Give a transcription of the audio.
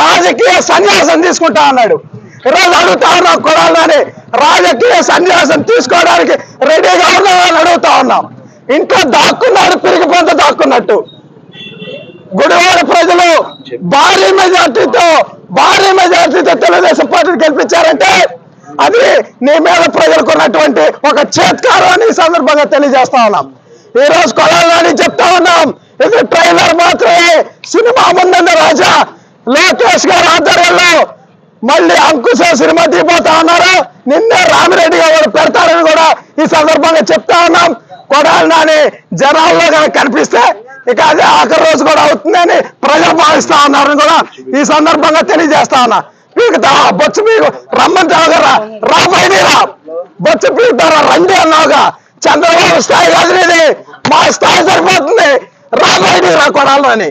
రాజకీయ సన్యాసం తీసుకుంటా అన్నాడు. ఈరోజు అడుగుతా ఉన్నాం కొడాలని రాజకీయ సన్యాసం తీసుకోవడానికి రెడీగా ఉన్నామని అడుగుతా ఉన్నాం. ఇంట్లో దాక్కున్నాడు, పిరిగిపోత దాక్కున్నట్టు. గుడివాడ ప్రజలు భారీ మెజార్టీతో తెలుగుదేశం పార్టీని గెలిపించారంటే అది నీ మీద ప్రజలకు ఉన్నటువంటి ఒక చేత్కారం అని ఈ సందర్భంగా తెలియజేస్తా ఉన్నాం. ఈ రోజు కొడాలని చెప్తా ఉన్నాం, ఇది ట్రైలర్ మాత్రమే, సినిమా ముందన్న రాజా లోకేష్ గారి ఆధ్వర్యంలో మళ్ళీ అంకుశ సినిమా తీపోతా ఉన్నారు. నిన్నే రామిరెడ్డి గారు పెడతారని కూడా ఈ సందర్భంగా చెప్తా ఉన్నాం. కొడాలని జనాల్లో కనిపిస్తే ఇక అదే ఆఖరి రోజు కూడా అవుతుందని ప్రజలు భావిస్తా ఉన్నారని కూడా ఈ సందర్భంగా తెలియజేస్తా ఉన్నా. పీకుతా బొచ్చు పీకు రమ్మంటావు కదా, రాబోయేదిరా బొచ్చు పీకుతారా రండి అన్నావుగా. చంద్రబాబు స్థాయి కాదు ఇది, మా స్థాయి సరిపోతుంది, రాబోయేది రా కొడాలని.